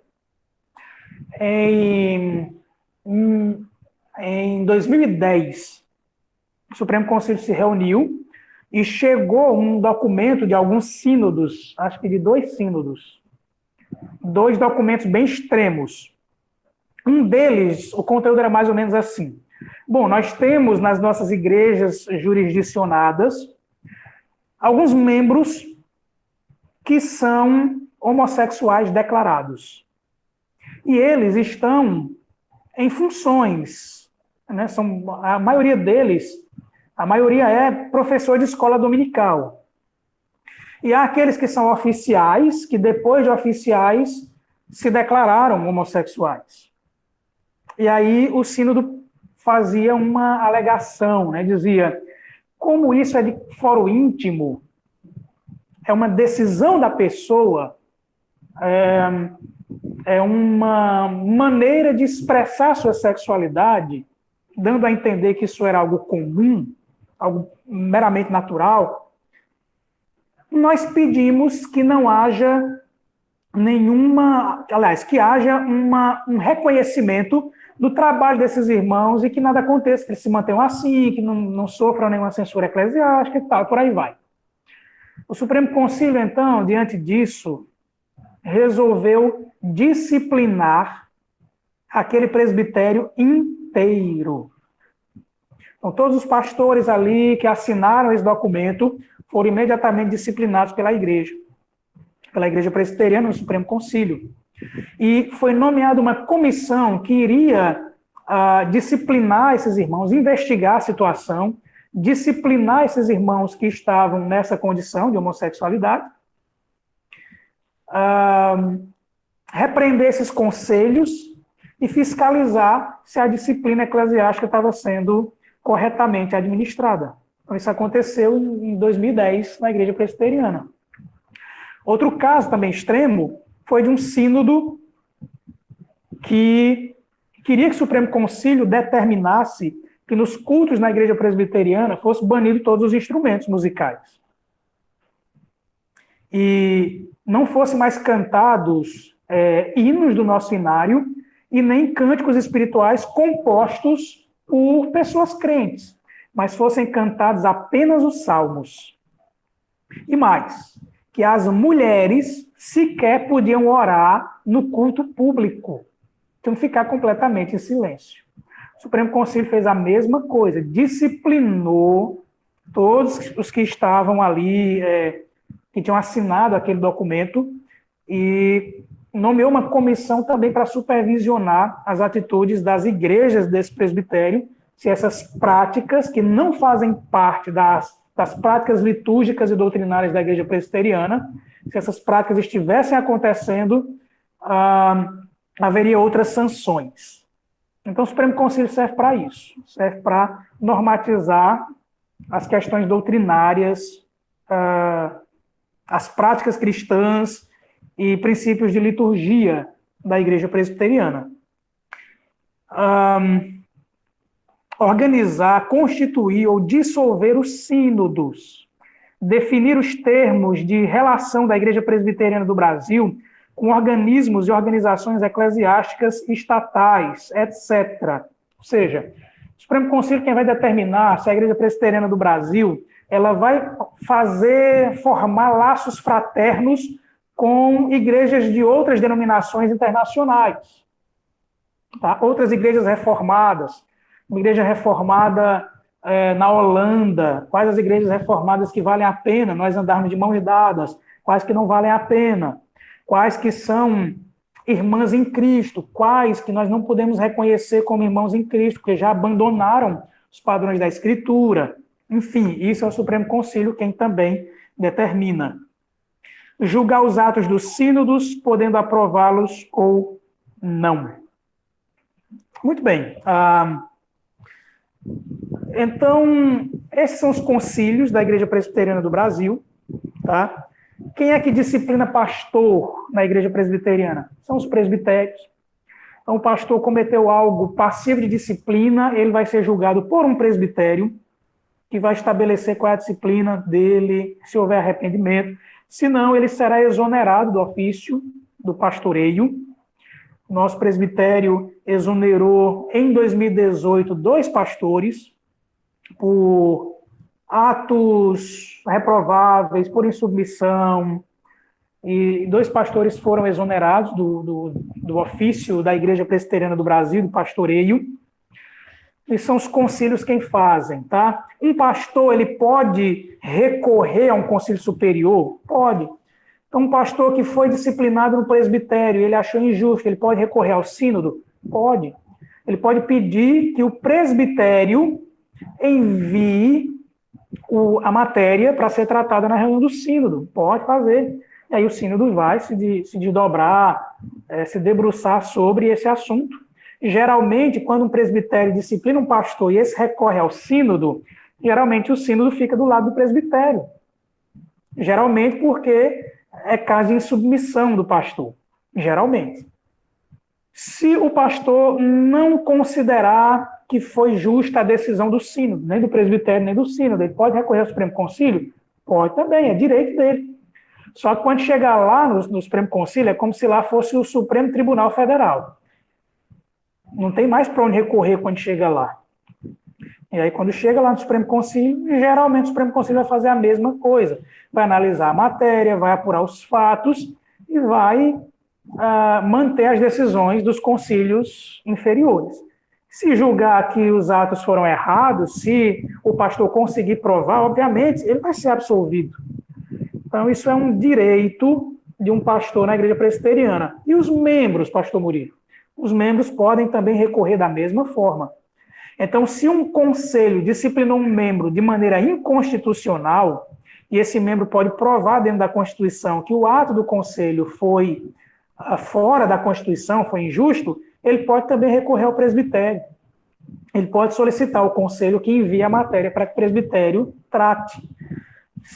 Em 2010, o Supremo Conselho se reuniu e chegou um documento de alguns sínodos, acho que de 2 sínodos, 2 documentos bem extremos. Um deles, o conteúdo era mais ou menos assim. Bom, nós temos nas nossas igrejas jurisdicionadas alguns membros que são homossexuais declarados. E eles estão em funções, né? A maioria deles, a maioria é professor de escola dominical. E há aqueles que são oficiais, que depois de oficiais se declararam homossexuais. E aí o sínodo fazia uma alegação, né? Dizia, como isso é de foro íntimo, é uma decisão da pessoa, é uma maneira de expressar sua sexualidade, dando a entender que isso era algo comum, algo meramente natural, nós pedimos que não haja que haja um reconhecimento do trabalho desses irmãos e que nada aconteça, que eles se mantenham assim, que não sofram nenhuma censura eclesiástica e tal, por aí vai. O Supremo Concílio, então, diante disso, resolveu disciplinar aquele presbitério inteiro. Então, todos os pastores ali que assinaram esse documento foram imediatamente disciplinados pela Igreja Presbiteriana no Supremo Concílio. E foi nomeada uma comissão que iria disciplinar esses irmãos, investigar a situação, disciplinar esses irmãos que estavam nessa condição de homossexualidade, repreender esses conselhos e fiscalizar se a disciplina eclesiástica estava sendo corretamente administrada. Então, isso aconteceu em 2010 na Igreja Presbiteriana. Outro caso também extremo foi de um sínodo que queria que o Supremo Concílio determinasse que nos cultos na Igreja Presbiteriana fosse banido todos os instrumentos musicais. E não fossem mais cantados hinos do nosso inário e nem cânticos espirituais compostos por pessoas crentes, mas fossem cantados apenas os salmos. E mais, que as mulheres sequer podiam orar no culto público. Tinham que ficar completamente em silêncio. O Supremo Concílio fez a mesma coisa, disciplinou todos os que estavam ali, que tinham assinado aquele documento, e nomeou uma comissão também para supervisionar as atitudes das igrejas desse presbitério, se essas práticas, que não fazem parte das práticas litúrgicas e doutrinárias da Igreja Presbiteriana, se essas práticas estivessem acontecendo, haveria outras sanções. Então, o Supremo Concílio serve para isso, serve para normatizar as questões doutrinárias, as práticas cristãs e princípios de liturgia da Igreja Presbiteriana. Organizar, constituir ou dissolver os sínodos, definir os termos de relação da Igreja Presbiteriana do Brasil com organismos e organizações eclesiásticas estatais, etc. Ou seja, o Supremo Concílio quem vai determinar se a Igreja Presbiteriana do Brasil ela vai formar laços fraternos com igrejas de outras denominações internacionais, tá? Outras igrejas reformadas, uma igreja reformada na Holanda, quais as igrejas reformadas que valem a pena nós andarmos de mãos dadas, quais que não valem a pena, quais que são irmãs em Cristo, quais que nós não podemos reconhecer como irmãos em Cristo, porque já abandonaram os padrões da Escritura. Enfim, isso é o Supremo Concílio quem também determina. Julgar os atos dos sínodos, podendo aprová-los ou não. Muito bem. Então, esses são os concílios da Igreja Presbiteriana do Brasil. Tá? Quem é que disciplina pastor na Igreja Presbiteriana? São os presbitérios. Então, o pastor cometeu algo passivo de disciplina, ele vai ser julgado por um presbitério, que vai estabelecer qual é a disciplina dele, se houver arrependimento. Se não, ele será exonerado do ofício do pastoreio. Nosso presbitério exonerou em 2018 2 pastores por atos reprováveis, por insubmissão, e 2 pastores foram exonerados do ofício da Igreja Presbiteriana do Brasil, do pastoreio, e são os concílios quem fazem, tá? Um pastor, ele pode recorrer a um concílio superior? Pode. Então, um pastor que foi disciplinado no presbitério, ele achou injusto, ele pode recorrer ao sínodo? Pode. Ele pode pedir que o presbitério envie a matéria para ser tratada na reunião do sínodo. Pode fazer. E aí o sínodo vai se desdobrar, se debruçar sobre esse assunto. Geralmente, quando um presbitério disciplina um pastor e esse recorre ao sínodo, geralmente o sínodo fica do lado do presbitério. Geralmente porque é caso de insubmissão do pastor. Geralmente. Se o pastor não considerar que foi justa a decisão do sínodo, nem do presbitério, nem do sínodo, ele pode recorrer ao Supremo Concílio? Pode também, é direito dele. Só que quando chegar lá no Supremo Concílio, é como se lá fosse o Supremo Tribunal Federal. Não tem mais para onde recorrer quando chega lá. E aí, quando chega lá no Supremo Concílio, geralmente o Supremo Concílio vai fazer a mesma coisa. Vai analisar a matéria, vai apurar os fatos e vai manter as decisões dos concílios inferiores. Se julgar que os atos foram errados, se o pastor conseguir provar, obviamente, ele vai ser absolvido. Então, isso é um direito de um pastor na igreja presbiteriana. E os membros, pastor Murilo? Os membros podem também recorrer da mesma forma. Então, se um conselho disciplinou um membro de maneira inconstitucional, e esse membro pode provar dentro da Constituição que o ato do conselho foi fora da Constituição, foi injusto, ele pode também recorrer ao presbitério. Ele pode solicitar ao conselho que envie a matéria para que o presbitério trate.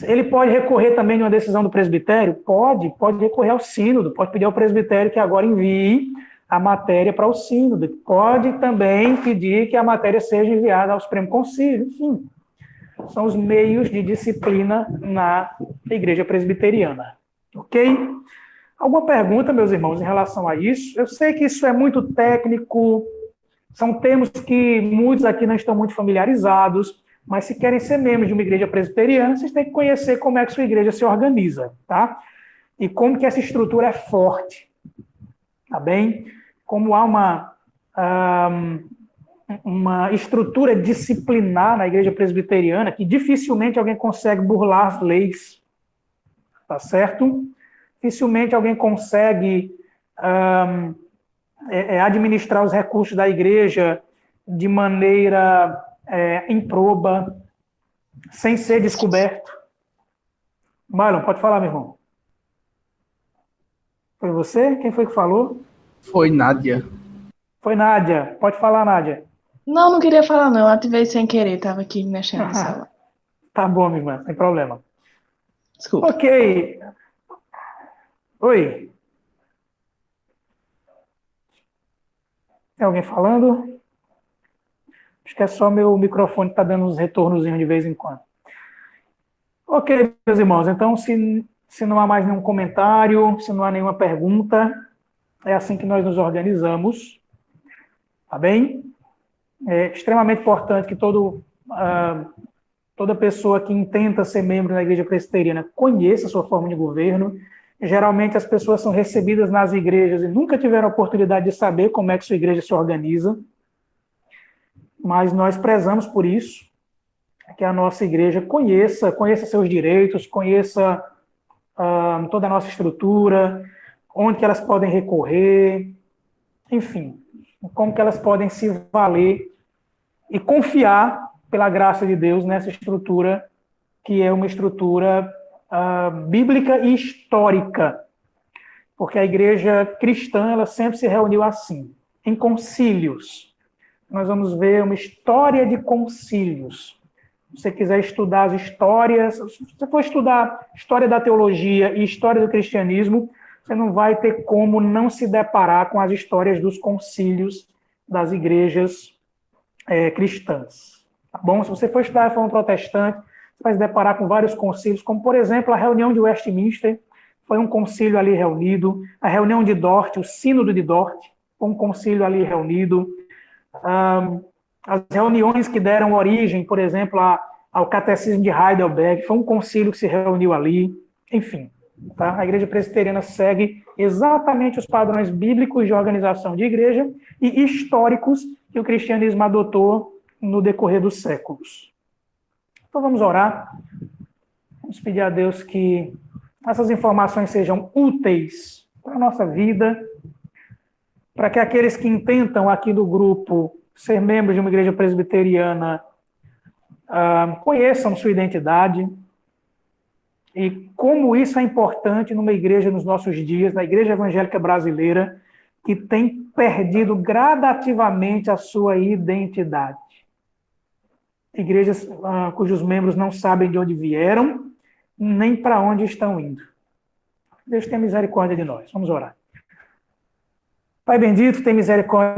Ele pode recorrer também de uma decisão do presbitério? Pode recorrer ao sínodo, pode pedir ao presbitério que agora envie a matéria para o sínodo. Pode também pedir que a matéria seja enviada ao Supremo Concílio. Enfim, são os meios de disciplina na igreja presbiteriana. Ok? Alguma pergunta, meus irmãos, em relação a isso? Eu sei que isso é muito técnico, são termos que muitos aqui não estão muito familiarizados, mas se querem ser membros de uma igreja presbiteriana, vocês têm que conhecer como é que sua igreja se organiza, tá? E como que essa estrutura é forte, tá bem? Como há uma estrutura disciplinar na igreja presbiteriana que dificilmente alguém consegue burlar as leis, tá certo? Dificilmente alguém consegue administrar os recursos da igreja de maneira improba, sem ser descoberto. Marlon, pode falar, meu irmão. Foi você? Quem foi que falou? Foi Nádia. Foi Nádia. Pode falar, Nádia. Não queria falar não, ativei sem querer, estava aqui mexendo no celular. Tá bom, minha irmã, sem problema. Desculpa. Ok. Oi. Tem alguém falando? Acho que é só meu microfone que está dando uns retornos de vez em quando. Ok, meus irmãos, então se não há mais nenhum comentário, se não há nenhuma pergunta, é assim que nós nos organizamos, tá bem? É extremamente importante que toda pessoa que intenta ser membro da igreja presbiteriana conheça a sua forma de governo. Geralmente as pessoas são recebidas nas igrejas e nunca tiveram a oportunidade de saber como é que sua igreja se organiza, mas nós prezamos por isso, que a nossa igreja conheça seus direitos, conheça toda a nossa estrutura, onde que elas podem recorrer, enfim, como que elas podem se valer e confiar, pela graça de Deus, nessa estrutura, que é uma estrutura bíblica e histórica, porque a igreja cristã ela sempre se reuniu assim, em concílios. Nós vamos ver uma história de concílios. Se você quiser estudar as histórias, se você for estudar história da teologia e história do cristianismo, você não vai ter como não se deparar com as histórias dos concílios das igrejas cristãs. Tá bom? Se você for estudar a reforma protestante, você vai se deparar com vários concílios, como, por exemplo, a reunião de Westminster, foi um concílio ali reunido, a reunião de Dort, o sínodo de Dort, foi um concílio ali reunido. As reuniões que deram origem, por exemplo, ao Catecismo de Heidelberg, foi um concílio que se reuniu ali. Enfim, tá? A Igreja Presbiteriana segue exatamente os padrões bíblicos de organização de igreja e históricos que o cristianismo adotou no decorrer dos séculos. Então vamos orar. Vamos pedir a Deus que essas informações sejam úteis para a nossa vida, para que aqueles que intentam aqui do grupo ser membros de uma igreja presbiteriana conheçam sua identidade e como isso é importante numa igreja nos nossos dias, na igreja evangélica brasileira, que tem perdido gradativamente a sua identidade. Igrejas cujos membros não sabem de onde vieram, nem para onde estão indo. Deus tenha misericórdia de nós. Vamos orar. Pai bendito, tem misericórdia